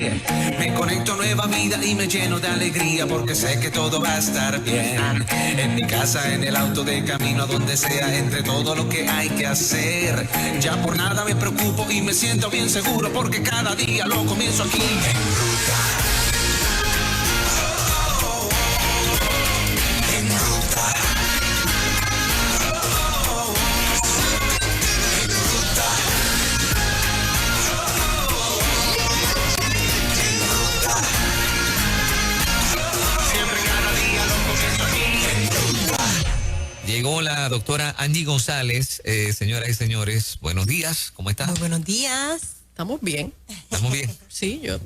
Me conecto a nueva vida y me lleno de alegría porque sé que todo va a estar bien. En mi casa, en el auto, de camino a donde sea, entre todo lo que hay que hacer. Ya por nada me preocupo y me siento bien seguro porque cada día lo comienzo aquí en ruta. En ruta. Llegó la doctora Angie González. Señoras y señores, buenos días, ¿cómo está? Muy buenos días. Estamos bien. ¿Estamos bien? Sí, yo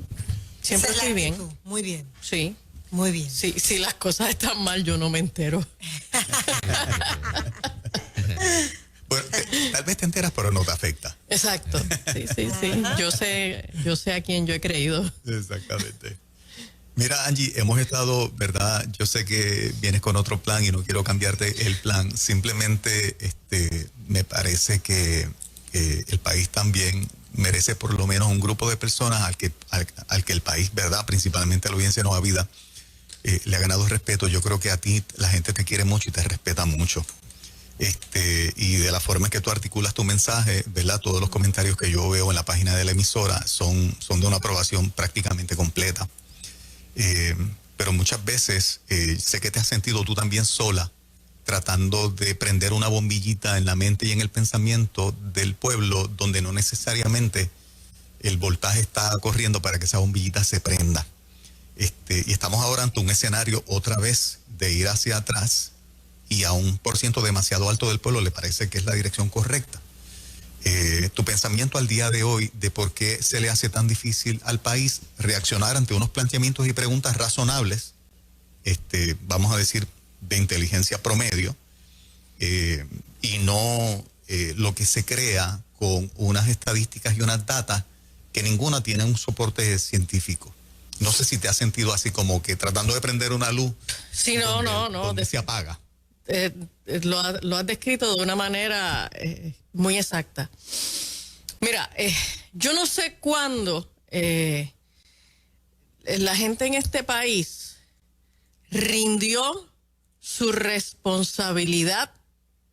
siempre estoy bien. Muy bien. Sí. Muy bien. Sí, si las cosas están mal, yo no me entero. Bueno, tal vez te enteras, pero no te afecta. Exacto. Sí, sí, sí. Yo sé a quién yo he creído. Exactamente. Mira, Angie, hemos estado, ¿verdad? Yo sé que vienes con otro plan y no quiero cambiarte el plan. Simplemente me parece que el país también merece por lo menos un grupo de personas al que el país, ¿verdad? Principalmente la audiencia de Nueva Vida, le ha ganado respeto. Yo creo que a ti la gente te quiere mucho y te respeta mucho. Y de la forma en que tú articulas tu mensaje, ¿verdad? Todos los comentarios que yo veo en la página de la emisora son de una aprobación prácticamente completa. Pero muchas veces sé que te has sentido tú también sola tratando de prender una bombillita en la mente y en el pensamiento del pueblo donde no necesariamente el voltaje está corriendo para que esa bombillita se prenda. Y estamos ahora ante un escenario otra vez de ir hacia atrás y a un % demasiado alto del pueblo le parece que es la dirección correcta. Tu pensamiento al día de hoy de por qué se le hace tan difícil al país reaccionar ante unos planteamientos y preguntas razonables, vamos a decir, de inteligencia promedio, y no lo que se crea con unas estadísticas y unas datas que ninguna tiene un soporte científico. No sé si te has sentido así como que tratando de prender una luz. Sí, no. Donde se apaga. Lo has descrito de una manera muy exacta. Mira, yo no sé cuándo la gente en este país rindió su responsabilidad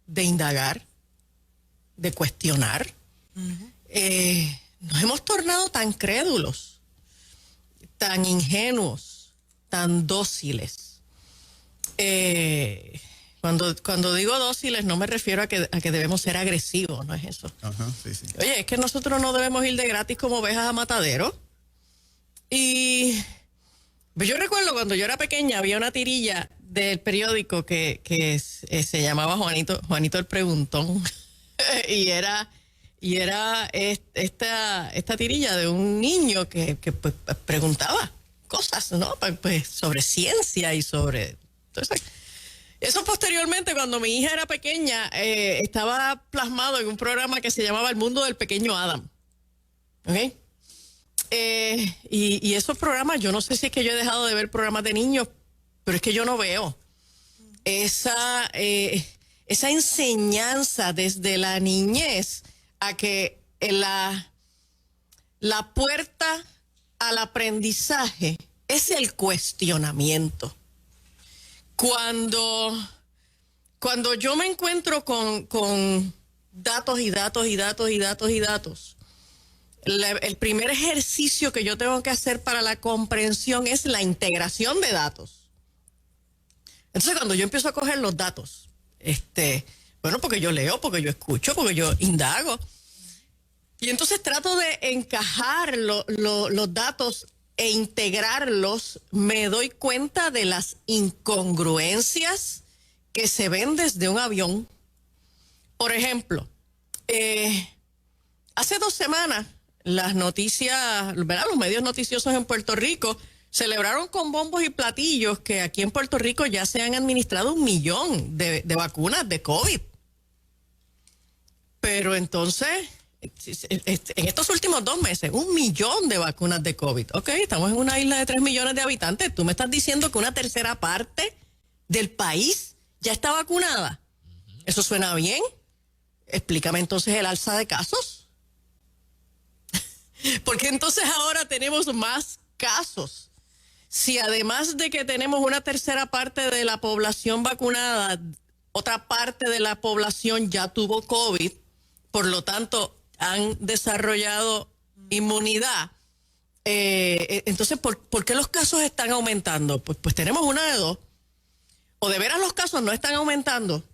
de indagar, de cuestionar. Nos hemos tornado tan crédulos, tan ingenuos, tan dóciles. Cuando digo dóciles no me refiero a que debemos ser agresivos, no es eso. Ajá, sí. Oye, es que nosotros no debemos ir de gratis como ovejas a matadero. Y pues yo recuerdo cuando yo era pequeña había una tirilla del periódico que se llamaba Juanito el Preguntón. y era esta tirilla de un niño que pues, preguntaba cosas, ¿no? Pues sobre ciencia y sobre todo eso. Eso posteriormente, cuando mi hija era pequeña, estaba plasmado en un programa que se llamaba El Mundo del Pequeño Adam. ¿Ok? Y esos programas, yo no sé si es que yo he dejado de ver programas de niños, pero es que yo no veo esa enseñanza desde la niñez a que la puerta al aprendizaje es el cuestionamiento. Cuando yo me encuentro con datos, el primer ejercicio que yo tengo que hacer para la comprensión es la integración de datos. Entonces, cuando yo empiezo a coger los datos, porque yo leo, porque yo escucho, porque yo indago, y entonces trato de encajar los datos e integrarlos, me doy cuenta de las incongruencias que se ven desde un avión. Por ejemplo, hace 2 semanas las noticias, ¿verdad? Los medios noticiosos en Puerto Rico celebraron con bombos y platillos que aquí en Puerto Rico ya se han administrado 1 millón de vacunas de COVID. Pero entonces, en estos últimos 2 meses, 1 millón de vacunas de COVID. Ok, estamos en una isla de 3 millones de habitantes. ¿Tú me estás diciendo que una tercera parte del país ya está vacunada? ¿Eso suena bien? Explícame entonces el alza de casos. Porque entonces ahora tenemos más casos. Si además de que tenemos una tercera parte de la población vacunada, otra parte de la población ya tuvo COVID, por lo tanto han desarrollado inmunidad, entonces ¿por qué los casos están aumentando? Pues tenemos una de dos. O de veras los casos no están aumentando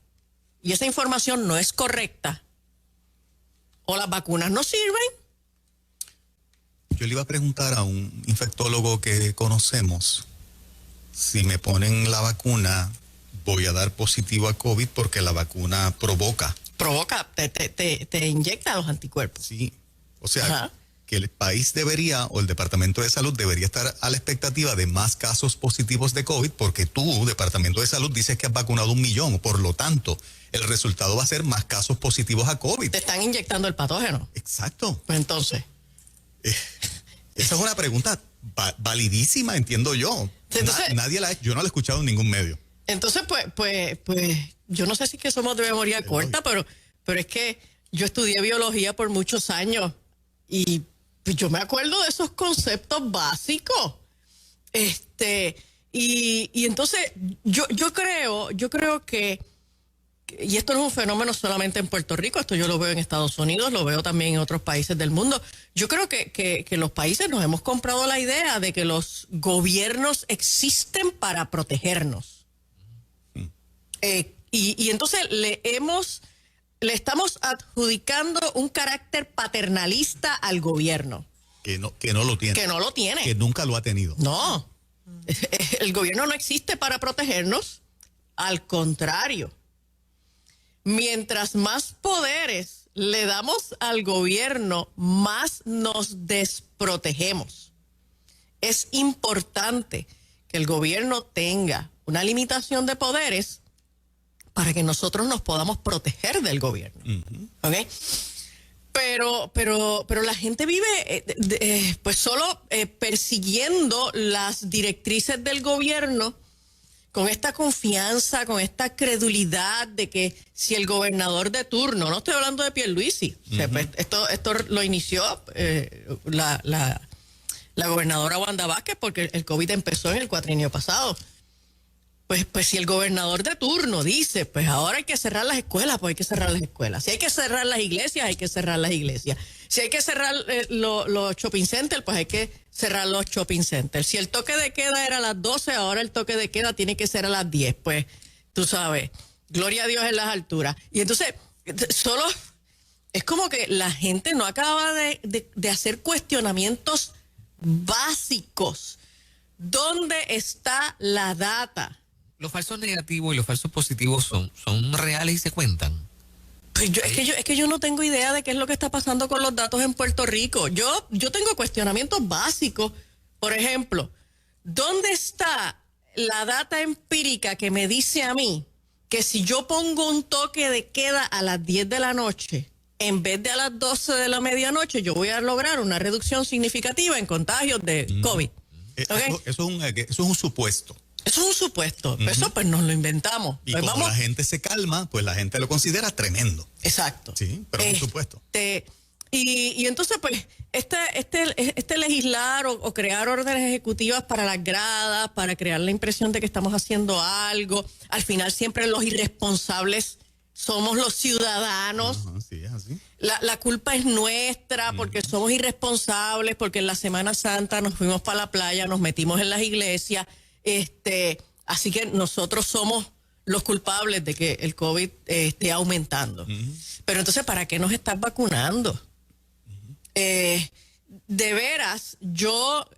y esa información no es correcta, o las vacunas no sirven. Yo le iba a preguntar a un infectólogo que conocemos, si me ponen la vacuna, voy a dar positivo a COVID porque la vacuna provoca, te inyecta los anticuerpos. sí, o sea, Ajá. que el país debería, o el Departamento de Salud debería estar a la expectativa de más casos positivos de COVID, porque tú, Departamento de Salud, dices que has vacunado 1 millón, por lo tanto, el resultado va a ser más casos positivos a COVID. Te están inyectando el patógeno. Exacto. Pues entonces, Esa es una pregunta validísima, entiendo yo. Entonces- Yo no la he escuchado en ningún medio. entonces pues, yo no sé si es que somos de memoria corta, pero es que yo estudié biología por muchos años y pues, yo me acuerdo de esos conceptos básicos. Y entonces yo creo que, y esto no es un fenómeno solamente en Puerto Rico, esto yo lo veo en Estados Unidos, lo veo también en otros países del mundo. Yo creo que los países nos hemos comprado la idea de que los gobiernos existen para protegernos. Y entonces le estamos adjudicando un carácter paternalista al gobierno. Que no lo tiene. Que no lo tiene. Que nunca lo ha tenido. No. El gobierno no existe para protegernos. Al contrario. Mientras más poderes le damos al gobierno, más nos desprotegemos. Es importante que el gobierno tenga una limitación de poderes para que nosotros nos podamos proteger del gobierno. ¿Ok? Pero la gente vive pues solo persiguiendo las directrices del gobierno con esta confianza, con esta credulidad de que si el gobernador de turno, no estoy hablando de Pierluisi, o sea, pues esto lo inició la gobernadora Wanda Vázquez porque el COVID empezó en el cuatrienio pasado. Pues si el gobernador de turno dice, pues ahora hay que cerrar las escuelas, pues hay que cerrar las escuelas. Si hay que cerrar las iglesias, hay que cerrar las iglesias. Si hay que cerrar los shopping centers, pues hay que cerrar los shopping centers. Si el toque de queda era a las 12, ahora el toque de queda tiene que ser a las 10. Pues tú sabes, gloria a Dios en las alturas. Y entonces, solo es como que la gente no acaba de hacer cuestionamientos básicos. ¿Dónde está la data? Los falsos negativos y los falsos positivos son reales y se cuentan. Pues es que yo no tengo idea de qué es lo que está pasando con los datos en Puerto Rico. Yo tengo cuestionamientos básicos. Por ejemplo, ¿dónde está la data empírica que me dice a mí que si yo pongo un toque de queda a las 10 de la noche, en vez de a las 12 de la medianoche, yo voy a lograr una reducción significativa en contagios de COVID? ¿Okay? Eso es un supuesto. Eso es un supuesto. Eso pues nos lo inventamos. Y Pues como la gente se calma, pues la gente lo considera tremendo. Exacto. Sí, pero es un supuesto. Y entonces, pues, este legislar o crear órdenes ejecutivas para las gradas, para crear la impresión de que estamos haciendo algo, al final siempre los irresponsables somos los ciudadanos. Ajá, sí, es así. La culpa es nuestra porque somos irresponsables, porque en la Semana Santa nos fuimos para la playa, nos metimos en las iglesias, así que nosotros somos los culpables de que el COVID esté aumentando. Pero entonces, ¿para qué nos estás vacunando? De veras, yo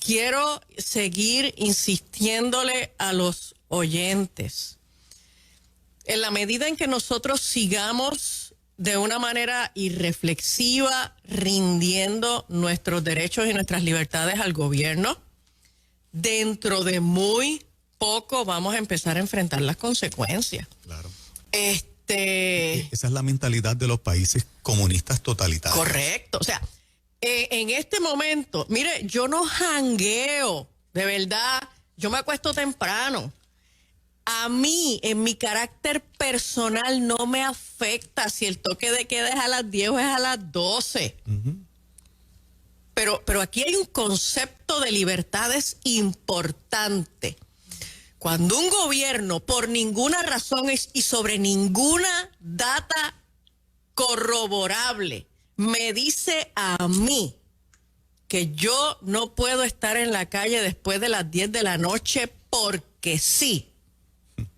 quiero seguir insistiéndole a los oyentes. En la medida en que nosotros sigamos de una manera irreflexiva rindiendo nuestros derechos y nuestras libertades al gobierno, dentro de muy poco vamos a empezar a enfrentar las consecuencias. Claro. Esa es la mentalidad de los países comunistas totalitarios. Correcto. O sea, en este momento, mire, yo no jangueo, de verdad, yo me acuesto temprano. A mí, en mi carácter personal, no me afecta si el toque de queda es a las 10 o es a las 12. Pero aquí hay un concepto de libertades importante. Cuando un gobierno, por ninguna razón y sobre ninguna data corroborable, me dice a mí que yo no puedo estar en la calle después de las 10 de la noche porque sí,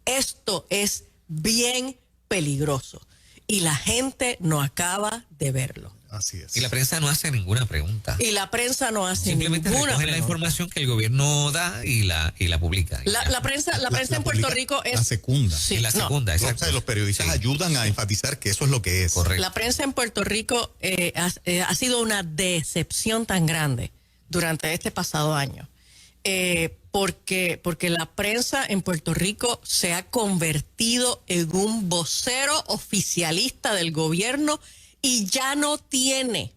esto es bien peligroso y la gente no acaba de verlo. Así es. Y la prensa no hace ninguna pregunta. Y la prensa no hace Simplemente ninguna recoge la pregunta. información que el gobierno da y la publica. La prensa en Puerto Rico es... La secunda. Sí, Y la no. segunda, O sea, exacto. los periodistas Sí. ayudan a enfatizar que eso es lo que es. Correcto. La prensa en Puerto Rico ha sido una decepción tan grande durante este pasado año. Porque la prensa en Puerto Rico se ha convertido en un vocero oficialista del gobierno y ya no tiene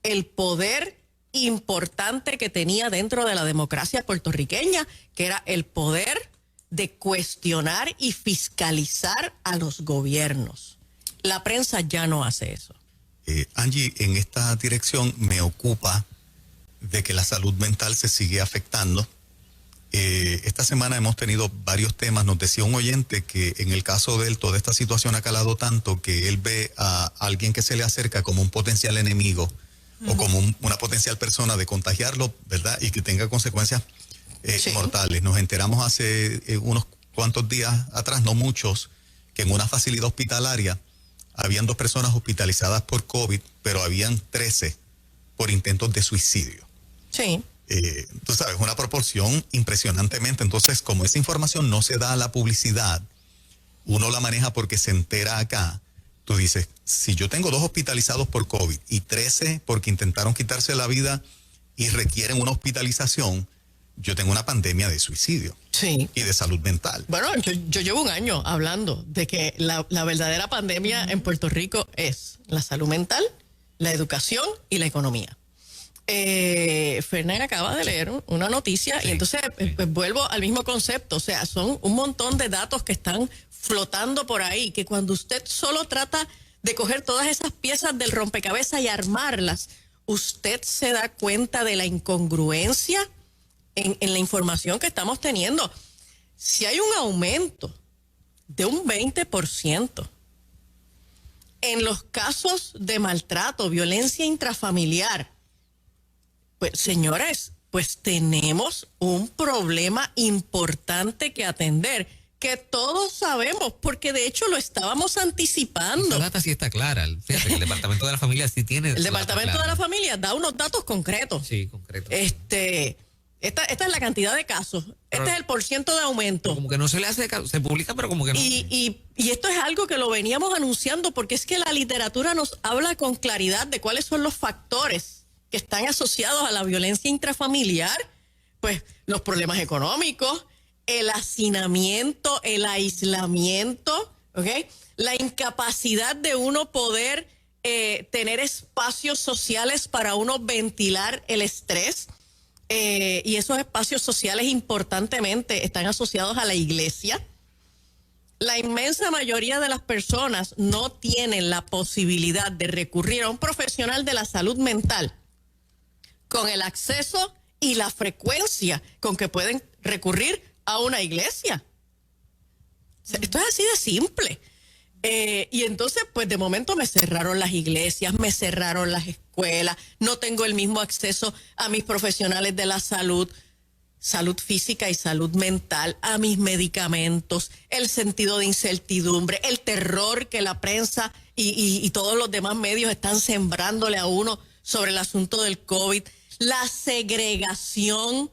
el poder importante que tenía dentro de la democracia puertorriqueña, que era el poder de cuestionar y fiscalizar a los gobiernos. La prensa ya no hace eso. Angie, en esta dirección me ocupa de que la salud mental se sigue afectando. Esta semana hemos tenido varios temas. Nos decía un oyente que en el caso de él toda esta situación ha calado tanto que él ve a alguien que se le acerca como un potencial enemigo o como una potencial persona de contagiarlo, ¿verdad? Y que tenga consecuencias Sí. mortales. Nos enteramos hace unos cuantos días atrás, no muchos, que en una facilidad hospitalaria habían 2 personas hospitalizadas por COVID, pero habían 13 por intentos de suicidio. Sí. Tú sabes, una proporción impresionantemente. Entonces, como esa información no se da a la publicidad, uno la maneja porque se entera acá. Tú dices, si yo tengo 2 hospitalizados por COVID y 13 porque intentaron quitarse la vida y requieren una hospitalización, yo tengo una pandemia de suicidio Sí. y de salud mental. Bueno, yo llevo un año hablando de que la verdadera pandemia en Puerto Rico es la salud mental, la educación y la economía. Fernández acaba de leer una noticia y entonces pues, vuelvo al mismo concepto. O sea, son un montón de datos que están flotando por ahí, que cuando usted solo trata de coger todas esas piezas del rompecabezas y armarlas, usted se da cuenta de la incongruencia en la información que estamos teniendo. Si hay un aumento de un 20% en los casos de maltrato, violencia intrafamiliar, pues señores, pues tenemos un problema importante que atender, que todos sabemos, porque de hecho lo estábamos anticipando. La data sí está clara. Fíjate que el Departamento de la Familia sí tiene. El Departamento de la Familia da unos datos concretos. Sí, concreto. Esta es la cantidad de casos. Este es el porciento de aumento. Como que no se le hace caso, se publica, pero como que no. Y esto es algo que lo veníamos anunciando porque es que la literatura nos habla con claridad de cuáles son los factores que están asociados a la violencia intrafamiliar, pues los problemas económicos, el hacinamiento, el aislamiento, ¿ok? La incapacidad de uno poder tener espacios sociales para uno ventilar el estrés. Y esos espacios sociales importantemente están asociados a la iglesia. La inmensa mayoría de las personas no tienen la posibilidad de recurrir a un profesional de la salud mental con el acceso y la frecuencia con que pueden recurrir a una iglesia. O sea, esto es así de simple. Y entonces, pues de momento me cerraron las iglesias, me cerraron las escuelas, no tengo el mismo acceso a mis profesionales de la salud, salud física y salud mental, a mis medicamentos, el sentido de incertidumbre, el terror que la prensa y todos los demás medios están sembrándole a uno sobre el asunto del COVID, la segregación,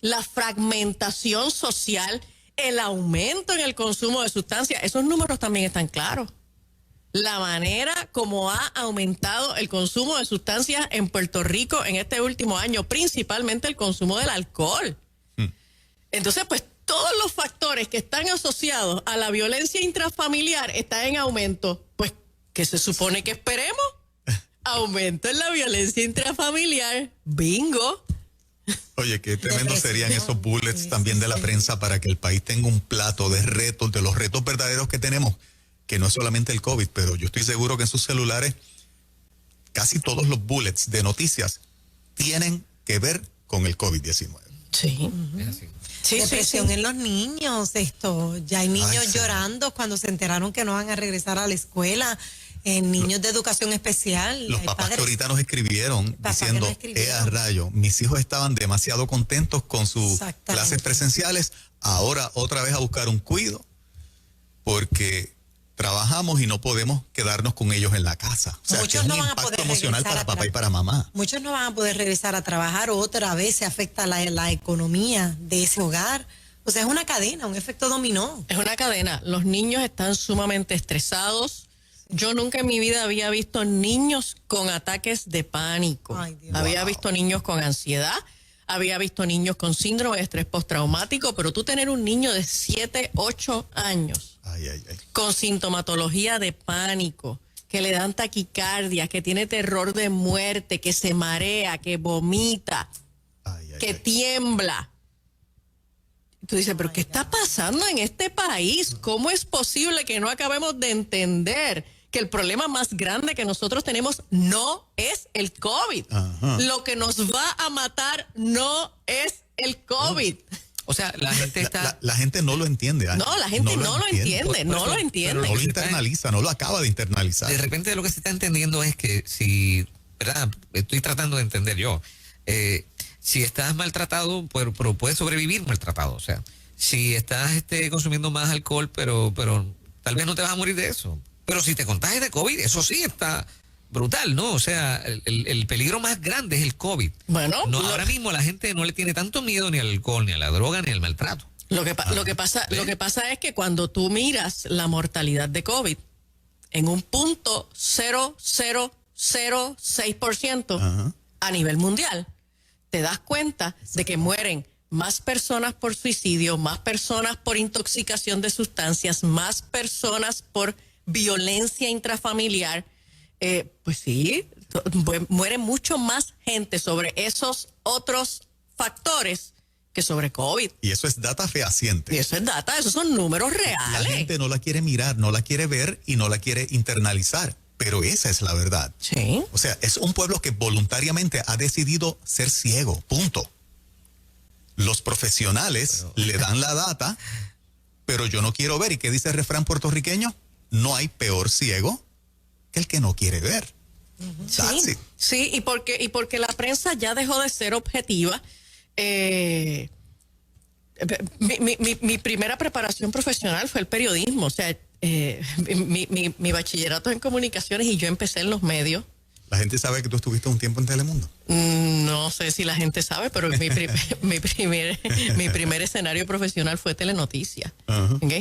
la fragmentación social, el aumento en el consumo de sustancias. Esos números también están claros. La manera como ha aumentado el consumo de sustancias en Puerto Rico en este último año, principalmente el consumo del alcohol. Entonces, pues todos los factores que están asociados a la violencia intrafamiliar están en aumento. Pues, ¿qué se supone que esperemos? Aumento en la violencia intrafamiliar. Bingo. Oye, qué tremendo serían esos bullets también de la prensa para que el país tenga un plato de retos, de los retos verdaderos que tenemos, que no es solamente el COVID, pero yo estoy seguro que en sus celulares casi todos los bullets de noticias tienen que ver con el COVID-19. Sí. Es así. Sí, Depresión en los niños, ya hay niños Ay, llorando cuando se enteraron que no van a regresar a la escuela, niños de educación especial. Los hay papás que padres- ahorita nos escribieron Papás que diciendo, nos escribieron. a rayo, mis hijos estaban demasiado contentos con sus Exactamente. clases presenciales, ahora otra vez a buscar un cuido, porque trabajamos y no podemos quedarnos con ellos en la casa. O sea, Muchos que es no un van a impacto poder emocional regresar para papá y atrás. para mamá. Muchos no van a poder regresar a trabajar, otra vez se afecta la economía de ese hogar. O sea, es una cadena, un efecto dominó. Es una cadena. Los niños están sumamente estresados. Yo nunca en mi vida había visto niños con ataques de pánico. Ay, Dios. Había visto niños con ansiedad, había visto niños con síndrome de estrés postraumático, pero tú tener un niño de 7, 8 años Ay, ay, ay. con sintomatología de pánico, que le dan taquicardia, que tiene terror de muerte, que se marea, que vomita, Ay, ay, que ay. tiembla. Tú dices, pero ¿qué está pasando en este país? ¿Cómo es posible que no acabemos de entender que el problema más grande que nosotros tenemos no es el COVID? Ajá. Lo que nos va a matar no es el COVID. O sea, la gente está... La gente no lo entiende. Angie. No, la gente no lo entiende, no lo No entiende. lo internaliza, no lo acaba de internalizar. De repente lo que se está entendiendo es que si, ¿verdad? Estoy tratando de entender yo. Si estás maltratado, pero puedes sobrevivir maltratado. O sea, si estás consumiendo más alcohol, pero tal vez no te vas a morir de eso. Pero si te contagias de COVID, eso sí está brutal, ¿no? O sea, el peligro más grande es el COVID. Bueno, no, lo- ahora mismo la gente no le tiene tanto miedo ni al alcohol, ni a la droga, ni al maltrato. Lo que pasa es que cuando tú miras la mortalidad de COVID en un punto 0,006% Ajá. a nivel mundial, te das cuenta de que mueren más personas por suicidio, más personas por intoxicación de sustancias, más personas por violencia intrafamiliar. Pues sí, muere mucho más gente sobre esos otros factores que sobre COVID. Y eso es data fehaciente. Y eso es data, esos son números La reales. gente no la quiere mirar, no la quiere ver y no la quiere internalizar. Pero esa es la verdad. Sí. O sea, es un pueblo que voluntariamente ha decidido ser ciego, punto. Los profesionales le dan la data, pero yo no quiero ver. ¿Y qué dice el refrán puertorriqueño? No hay peor ciego que el que no quiere ver. That's Sí, it. sí, y porque la prensa ya dejó de ser objetiva. Mi primera preparación profesional fue el periodismo, o sea, mi bachillerato en comunicaciones y yo empecé en los medios. La gente sabe que tú estuviste un tiempo en Telemundo. No sé si la gente sabe, pero mi primer escenario profesional fue Telenoticias, Ajá. ¿ok?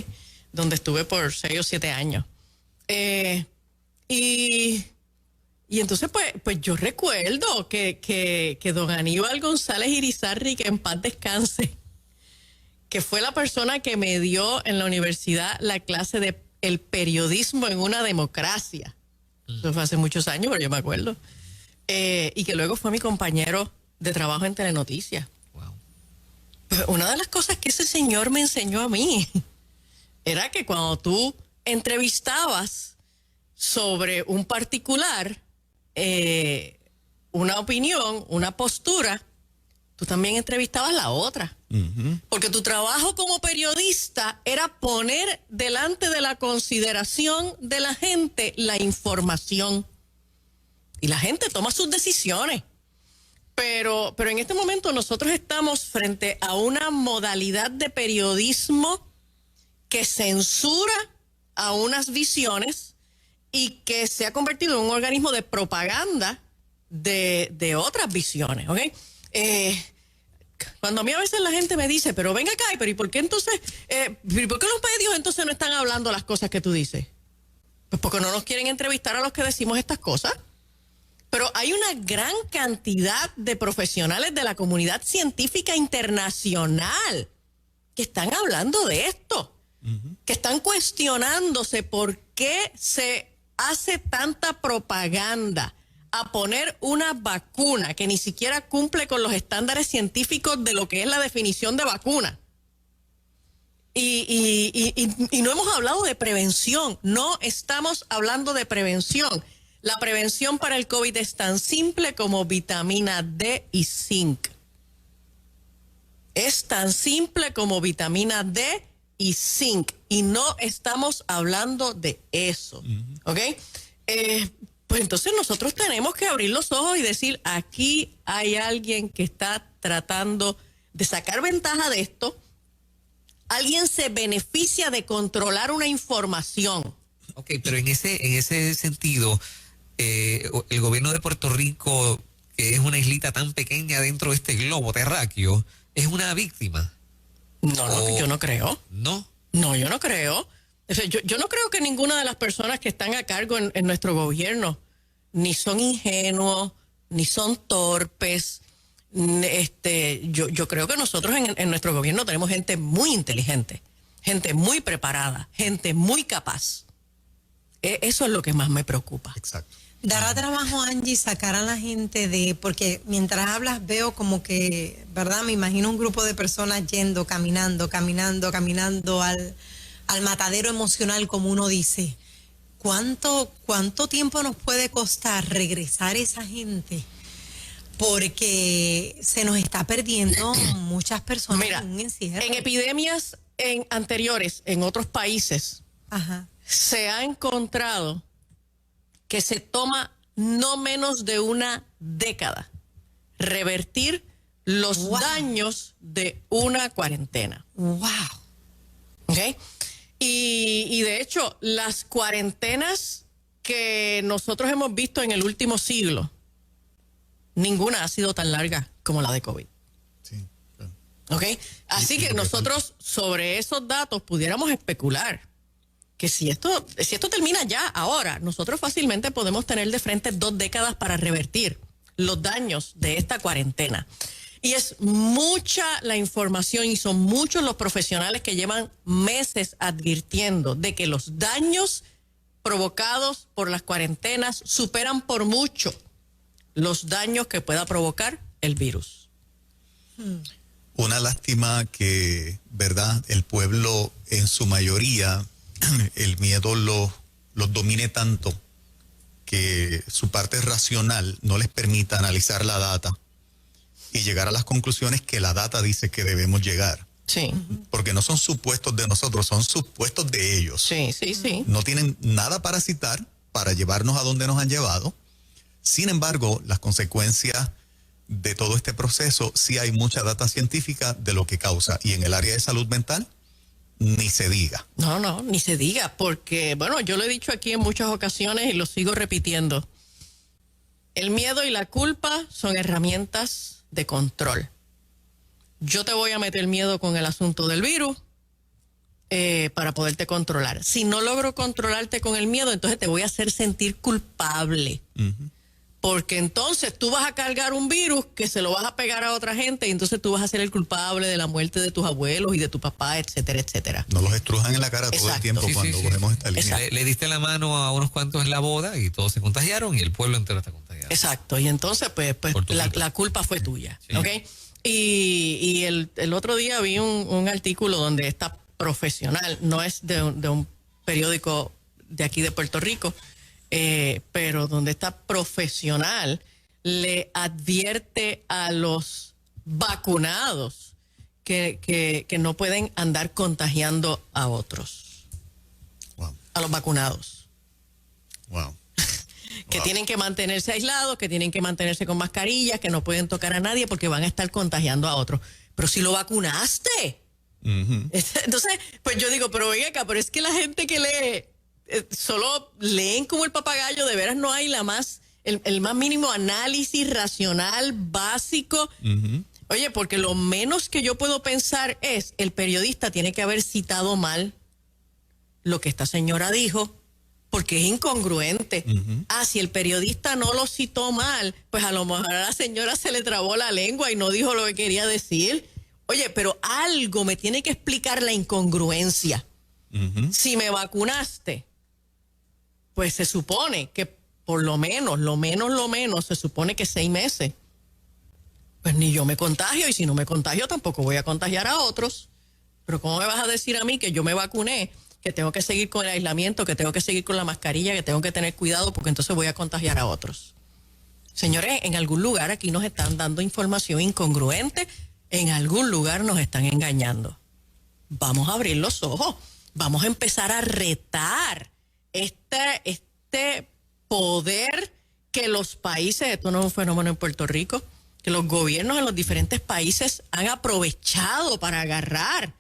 Donde estuve por 6 o 7 años. Y entonces, pues yo recuerdo que don Aníbal González Irizarry, que en paz descanse, que fue la persona que me dio en la universidad la clase de el periodismo en una democracia. Eso fue hace muchos años, pero yo me acuerdo. Y que luego fue mi compañero de trabajo en Telenoticias. Wow. Pues una de las cosas que ese señor me enseñó a mí era que cuando tú entrevistabas sobre un particular, una opinión, una postura, tú también entrevistabas la otra. Ujú. Porque tu trabajo como periodista era poner delante de la consideración de la gente la información. Y la gente toma sus decisiones. Pero en este momento nosotros estamos frente a una modalidad de periodismo que censura a unas visiones y que se ha convertido en un organismo de propaganda de otras visiones, ¿ok? Cuando a mí a veces la gente me dice, pero venga acá, pero ¿y por qué entonces, por qué los medios entonces no están hablando las cosas que tú dices? Pues porque no nos quieren entrevistar a los que decimos estas cosas. Pero hay una gran cantidad de profesionales de la comunidad científica internacional que están hablando de esto, que están cuestionándose por qué se hace tanta propaganda a poner una vacuna que ni siquiera cumple con los estándares científicos de lo que es la definición de vacuna. Y no hemos hablado de prevención, no estamos hablando de prevención. La prevención para el COVID es tan simple como vitamina D y zinc. Es tan simple como vitamina D y zinc. Y no estamos hablando de eso. ¿Ok? Pues entonces nosotros tenemos que abrir los ojos y decir, aquí hay alguien que está tratando de sacar ventaja de esto. Alguien se beneficia de controlar una información. Ok, pero en ese sentido, el gobierno de Puerto Rico, que es una islita tan pequeña dentro de este globo terráqueo, es una víctima. No, yo no creo. ¿No? No, yo no creo. O sea, yo no creo que ninguna de las personas que están a cargo en nuestro gobierno ni son ingenuos, ni son torpes. Yo creo que nosotros en nuestro gobierno tenemos gente muy inteligente, gente muy preparada, gente muy capaz. Eso es lo que más me preocupa. Exacto. Dará trabajo, Angie, sacar a la gente porque mientras hablas veo como que, ¿verdad? Me imagino un grupo de personas yendo, caminando al matadero emocional, como uno dice. ¿Cuánto tiempo nos puede costar regresar esa gente? Porque se nos está perdiendo muchas personas. Mira, en un encierro. en epidemias anteriores, en otros países, Ajá. se ha encontrado que se toma no menos de una década revertir los daños de una cuarentena. ¡Wow! ¿Ok? Y de hecho, las cuarentenas que nosotros hemos visto en el último siglo, ninguna ha sido tan larga como la de COVID. Sí, claro. ¿Ok? Así que nosotros sobre esos datos pudiéramos especular que si esto termina ya, ahora, nosotros fácilmente podemos tener de frente 2 décadas para revertir los daños de esta cuarentena. Y es mucha la información y son muchos los profesionales que llevan meses advirtiendo de que los daños provocados por las cuarentenas superan por mucho los daños que pueda provocar el virus. Una lástima que, ¿verdad?, el pueblo en su mayoría, el miedo los domine tanto que su parte racional no les permita analizar la data y llegar a las conclusiones que la data dice que debemos llegar. Sí. Porque no son supuestos de nosotros, son supuestos de ellos. Sí. No tienen nada para citar, para llevarnos a donde nos han llevado. Sin embargo, las consecuencias de todo este proceso, sí hay mucha data científica de lo que causa. Y en el área de salud mental, ni se diga. No, ni se diga, porque, bueno, yo lo he dicho aquí en muchas ocasiones y lo sigo repitiendo. El miedo y la culpa son herramientas de control. Yo te voy a meter miedo con el asunto del virus para poderte controlar. Si no logro controlarte con el miedo, entonces te voy a hacer sentir culpable. Porque entonces tú vas a cargar un virus que se lo vas a pegar a otra gente y entonces tú vas a ser el culpable de la muerte de tus abuelos y de tu papá, etcétera, etcétera. Nos los estrujan en la cara todo el tiempo cuando cogemos esta línea. Le diste la mano a unos cuantos en la boda y todos se contagiaron y el pueblo entero está contagiado. Exacto, y entonces pues la culpa fue tuya, sí. ¿Ok? Y el otro día vi un artículo donde esta profesional, no es de un periódico de aquí de Puerto Rico, pero donde esta profesional le advierte a los vacunados que no pueden andar contagiando a otros. Wow. A los vacunados. Wow. Que tienen que mantenerse aislados, que tienen que mantenerse con mascarillas, que no pueden tocar a nadie porque van a estar contagiando a otros. Pero si lo vacunaste. Entonces, pues yo digo, pero venga acá, pero es que la gente que lee, solo leen como el papagayo, de veras no hay el más mínimo análisis racional, básico. Oye, porque lo menos que yo puedo pensar es, el periodista tiene que haber citado mal lo que esta señora dijo, porque es incongruente. Si el periodista no lo citó mal, pues a lo mejor a la señora se le trabó la lengua y no dijo lo que quería decir. Oye, pero algo me tiene que explicar la incongruencia. Si me vacunaste, pues se supone que por lo menos, se supone que 6 meses. Pues ni yo me contagio, y si no me contagio tampoco voy a contagiar a otros. Pero ¿cómo me vas a decir a mí que yo me vacuné que tengo que seguir con el aislamiento, que tengo que seguir con la mascarilla, que tengo que tener cuidado porque entonces voy a contagiar a otros. Señores, en algún lugar aquí nos están dando información incongruente, en algún lugar nos están engañando. Vamos a abrir los ojos, vamos a empezar a retar este poder que los países, esto no es un fenómeno en Puerto Rico, que los gobiernos en los diferentes países han aprovechado para agarrar.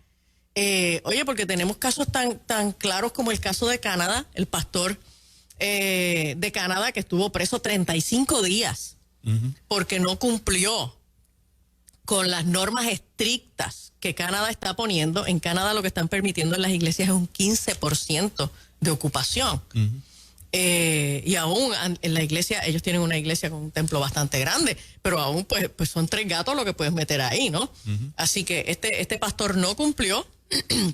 Oye, porque tenemos casos tan claros como el caso de Canadá, el pastor de Canadá que estuvo preso 35 días porque no cumplió con las normas estrictas que Canadá está poniendo. En Canadá lo que están permitiendo en las iglesias es un 15% de ocupación. Y aún en la iglesia, ellos tienen una iglesia con un templo bastante grande, pero aún pues son 3 gatos lo que puedes meter ahí, ¿no? Así que este pastor no cumplió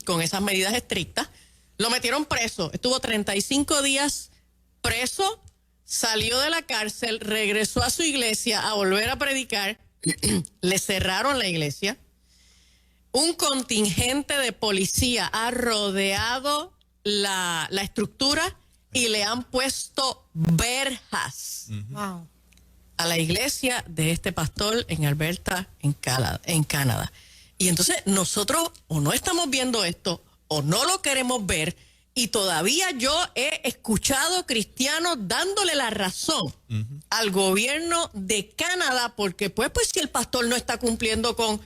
con esas medidas estrictas, lo metieron preso, estuvo 35 días preso, salió de la cárcel, regresó a su iglesia a volver a predicar, le cerraron la iglesia, un contingente de policía ha rodeado la estructura y le han puesto verjas Wow. a la iglesia de este pastor en Alberta, en Canadá. Y entonces nosotros o no estamos viendo esto o no lo queremos ver, y todavía yo he escuchado cristianos dándole la razón al gobierno de Canadá, porque pues si el pastor no está cumpliendo con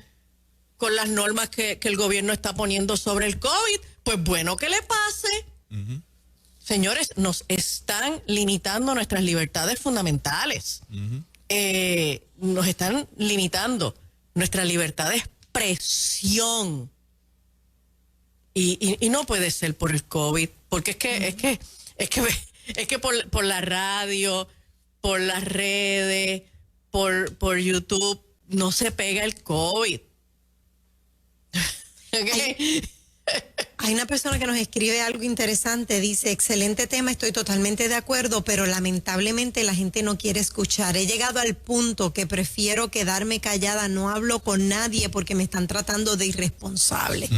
las normas que el gobierno está poniendo sobre el COVID, pues bueno, que le pase. Señores, nos están limitando nuestras libertades fundamentales. Nos están limitando nuestra libertad de expresión. Y no puede ser por el COVID, porque es que por la radio, por las redes, por YouTube, no se pega el COVID. ¿Okay? Hay una persona que nos escribe algo interesante, dice, excelente tema, estoy totalmente de acuerdo, pero lamentablemente la gente no quiere escuchar. He llegado al punto que prefiero quedarme callada, no hablo con nadie porque me están tratando de irresponsable.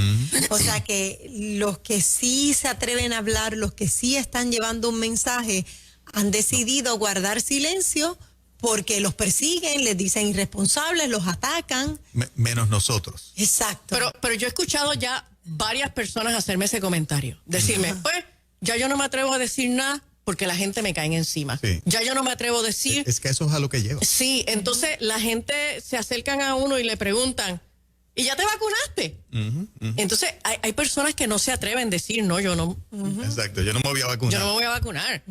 O sea que los que sí se atreven a hablar, los que sí están llevando un mensaje, han decidido guardar silencio porque los persiguen, les dicen irresponsables, los atacan. Menos nosotros. Exacto. Pero yo he escuchado ya varias personas hacerme ese comentario, decirme, pues ya yo no me atrevo a decir nada porque la gente me cae encima. Sí. Ya yo no me atrevo a decir. Es que eso es a lo que lleva. Sí, entonces la gente se acercan a uno y le preguntan, ¿y ya te vacunaste? Entonces hay personas que no se atreven a decir, no, yo no. Exacto, yo no me voy a vacunar. Yo no me voy a vacunar.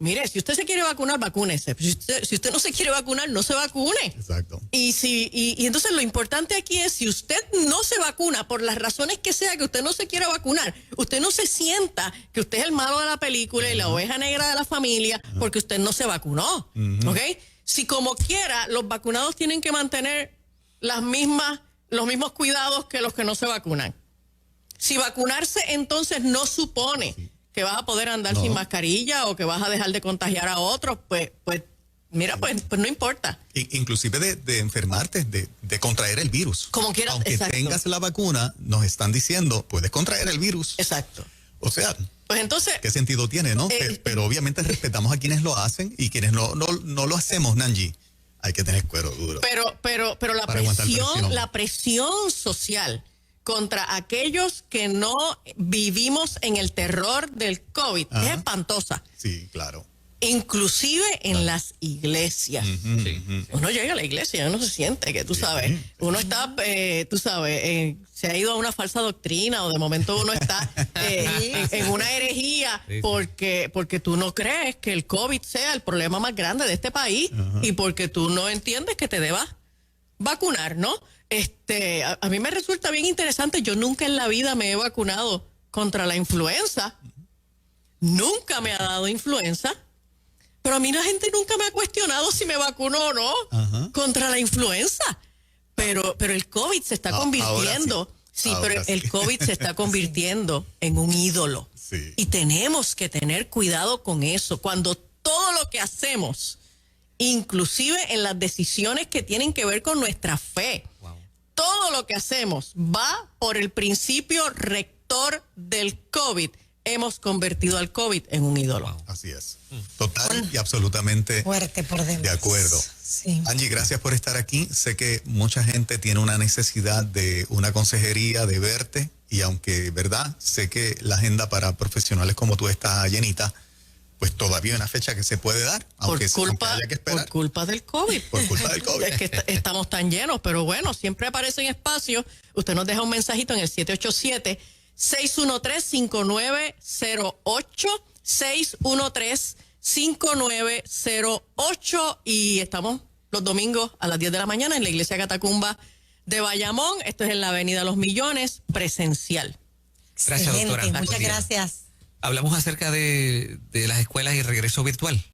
Mire, si usted se quiere vacunar, vacúnese. Si usted no se quiere vacunar, no se vacune. Exacto. Y entonces lo importante aquí es, si usted no se vacuna, por las razones que sea que usted no se quiera vacunar, usted no se sienta que usted es el malo de la película y la oveja negra de la familia porque usted no se vacunó. ¿Ok? Si como quiera, los vacunados tienen que mantener los mismos cuidados que los que no se vacunan. Si vacunarse entonces no supone que vas a poder andar sin mascarilla o que vas a dejar de contagiar a otros, pues no importa. Inclusive de enfermarte, de contraer el virus. Como quieras, aunque exacto. tengas la vacuna, nos están diciendo, puedes contraer el virus. Exacto. O sea, pues entonces, ¿qué sentido tiene, no? Pero obviamente respetamos a quienes lo hacen y quienes no lo hacemos, Nanji. Hay que tener cuero duro. pero la presión social contra aquellos que no vivimos en el terror del COVID es espantosa. Sí, claro. Inclusive en las iglesias. Uno llega a la iglesia y uno se siente que, tú sabes, uno está, se ha ido a una falsa doctrina o de momento uno está en una herejía porque tú no crees que el COVID sea el problema más grande de este país y porque tú no entiendes que te debas vacunar, ¿no? A mí me resulta bien interesante. Yo nunca en la vida me he vacunado contra la influenza. Nunca me ha dado influenza. Pero a mí la gente nunca me ha cuestionado si me vacuno o no contra la influenza. Pero el COVID se está convirtiendo. El COVID se está convirtiendo en un ídolo. Sí. Y tenemos que tener cuidado con eso. Cuando todo lo que hacemos, inclusive en las decisiones que tienen que ver con nuestra fe, todo lo que hacemos va por el principio rector factor del COVID, hemos convertido al COVID en un ídolo. Así es. Total y absolutamente Fuerte por demás. de acuerdo. Sí. Angie, gracias por estar aquí. Sé que mucha gente tiene una necesidad de una consejería, de verte, y aunque, ¿verdad? Sé que la agenda para profesionales como tú está llenita, pues todavía hay una fecha que se puede dar, aunque haya que esperar. Por culpa del COVID. Por culpa del COVID. Es que estamos tan llenos, pero bueno, siempre aparecen espacios. Usted nos deja un mensajito en el 787-613-5908, 613-5908, y estamos los domingos a las 10 de la mañana en la Iglesia Catacumba de Bayamón. Esto es en la Avenida Los Millones, presencial. Gracias, Excelente, doctora. muchas Buen día. gracias. Hablamos acerca de las escuelas y regreso virtual.